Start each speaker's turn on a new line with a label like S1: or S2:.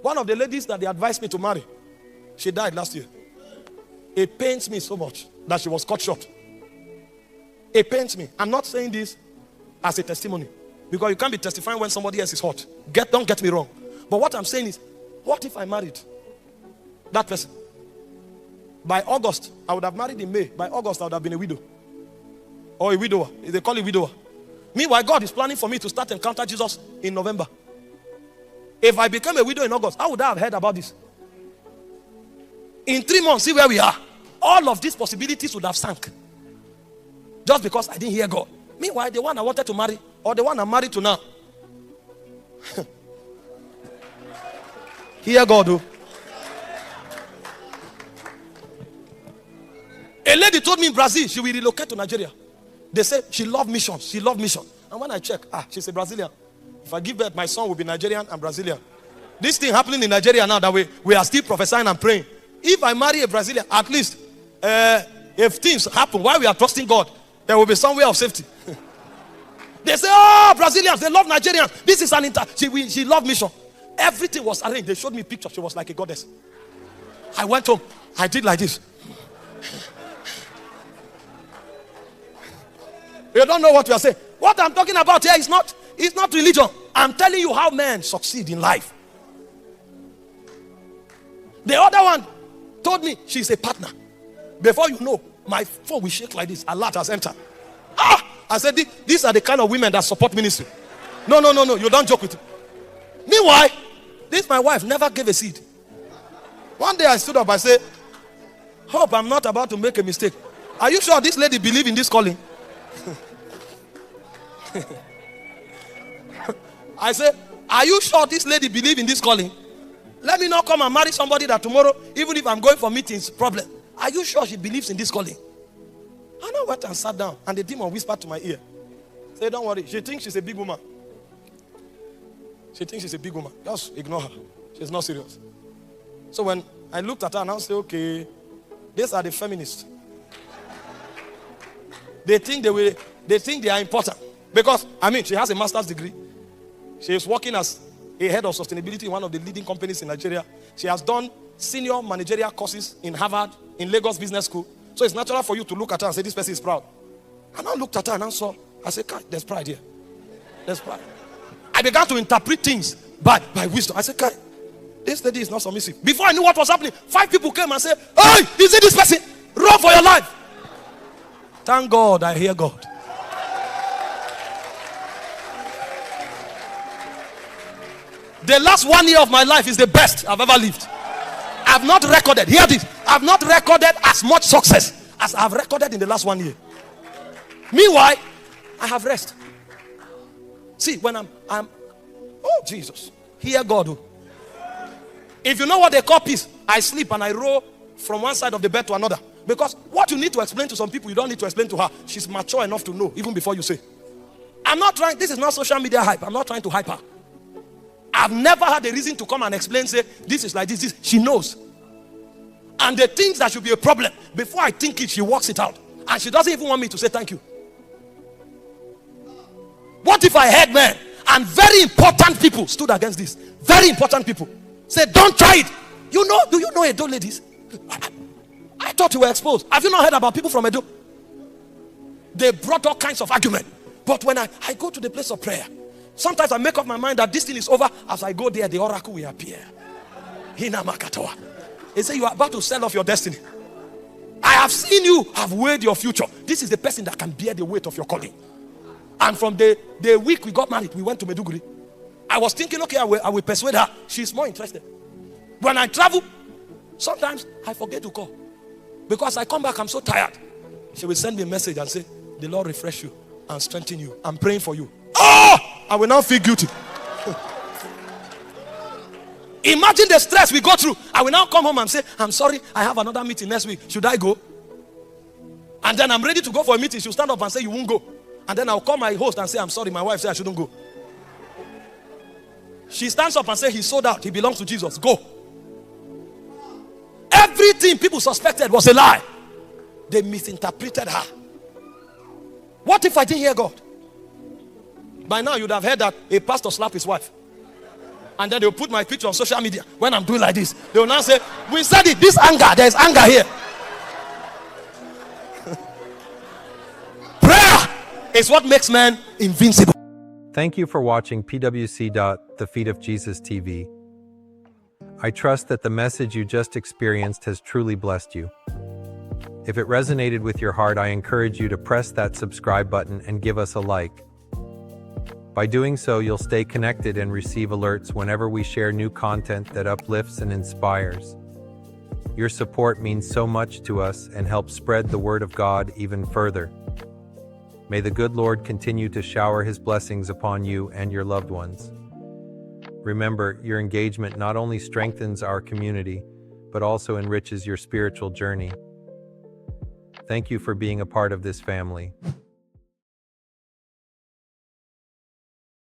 S1: One of the ladies that they advised me to marry, she died last year. It pains me so much that she was cut short. It pains me. I'm not saying this as a testimony, because you can't be testifying when somebody else is hot. Don't get me wrong. But what I'm saying is, what if I married that person? By August, I would have married in May. By August, I would have been a widow. Or a widower. They call it widower. Meanwhile, God is planning for me to start encounter Jesus in November. If I became a widow in August, how would I have heard about this? In 3 months, see where we are. All of these possibilities would have sunk. Just because I didn't hear God. Meanwhile, the one I wanted to marry, or the one I'm married to now. Hear God, oh. A lady told me in Brazil she will relocate to Nigeria. They say she loved missions. She loved mission. And when I check, she's a Brazilian. If I give birth, my son will be Nigerian and Brazilian. This thing happening in Nigeria now that we are still prophesying and praying. If I marry a Brazilian, at least if things happen while we are trusting God, there will be some way of safety. They say, oh, Brazilians, they love Nigerians. This is she loved mission. Everything was arranged. They showed me pictures. She was like a goddess. I went home. I did like this. You don't know what we are saying. What I'm talking about here is not religion. I'm telling you how men succeed in life. The other one told me she's a partner. Before you know, my phone will shake like this. Alert has entered. I said, these are the kind of women that support ministry. No. You don't joke with it. Meanwhile, this my wife never gave a seed. One day I stood up. I said, hope I'm not about to make a mistake. Are you sure this lady believes in this calling? I said, are you sure this lady believes in this calling? Let me not come and marry somebody that tomorrow, even if I'm going for meetings, problem. Are you sure she believes in this calling? And I went and sat down, and the demon whispered to my ear. Say, don't worry. She thinks she's a big woman. She thinks she's a big woman. Just ignore her. She's not serious. So when I looked at her and I said, okay, these are the feminists. They think they are important. Because, she has a master's degree. She is working as a head of sustainability in one of the leading companies in Nigeria. She has done senior managerial courses in Harvard, in Lagos Business School. So it's natural for you to look at her and say, this person is proud. And I looked at her and I said, God, there's pride here. There's pride. I began to interpret things by wisdom. I said, God, this lady is not submissive. Before I knew what was happening, 5 people came and said, hey, is it this person? Run for your life. Thank God I hear God. The last 1 year of my life is the best I've ever lived. I've not recorded, hear this, I've not recorded as much success as I've recorded in the last 1 year. Meanwhile, I have rest. See, when I'm oh Jesus, hear God. If you know what they call peace, I sleep and I roll from one side of the bed to another. Because what you need to explain to some people, you don't need to explain to her. She's mature enough to know, even before you say. I'm not trying, this is not social media hype. I'm not trying to hype her. I've never had a reason to come and explain, say, this is like this. She knows. And the things that should be a problem, before I think it, she works it out. And she doesn't even want me to say thank you. What if I heard men and very important people stood against this? Very important people. Say, don't try it. Do you know Edo ladies? I thought you were exposed. Have you not heard about people from Edo? They brought all kinds of argument. But when I go to the place of prayer, sometimes I make up my mind that this thing is over. As I go there, the oracle will appear. Hina Makatoa. They say you are about to sell off your destiny. I have seen you have weighed your future. This is the person that can bear the weight of your calling. And from the week we got married, we went to Meduguri. I was thinking, okay, I will persuade her. She's more interested. When I travel, sometimes I forget to call. Because I come back, I'm so tired. She will send me a message and say, the Lord refresh you and strengthen you. I'm praying for you. Oh! I will now feel guilty. Imagine the stress we go through. I will now come home and say, I'm sorry, I have another meeting next week. Should I go? And then I'm ready to go for a meeting. She'll stand up and say, you won't go. And then I'll call my host and say, I'm sorry, my wife said I shouldn't go. She stands up and says, he's sold out. He belongs to Jesus. Go. Everything people suspected was a lie. They misinterpreted her. What if I didn't hear God? By now you'd have heard that a pastor slapped his wife. and then they'll put my picture on social media when I'm doing like this. They will now say, we said it, this anger, there's anger here. Prayer is what makes man invincible.
S2: Thank you for watching pwc.TheFeetOfJesustv. I trust that the message you just experienced has truly blessed you. If it resonated with your heart, I encourage you to press that subscribe button and give us a like. By doing so, you'll stay connected and receive alerts whenever we share new content that uplifts and inspires. Your support means so much to us and helps spread the word of God even further. May the good Lord continue to shower his blessings upon you and your loved ones. Remember, your engagement not only strengthens our community, but also enriches your spiritual journey. Thank you for being a part of this family.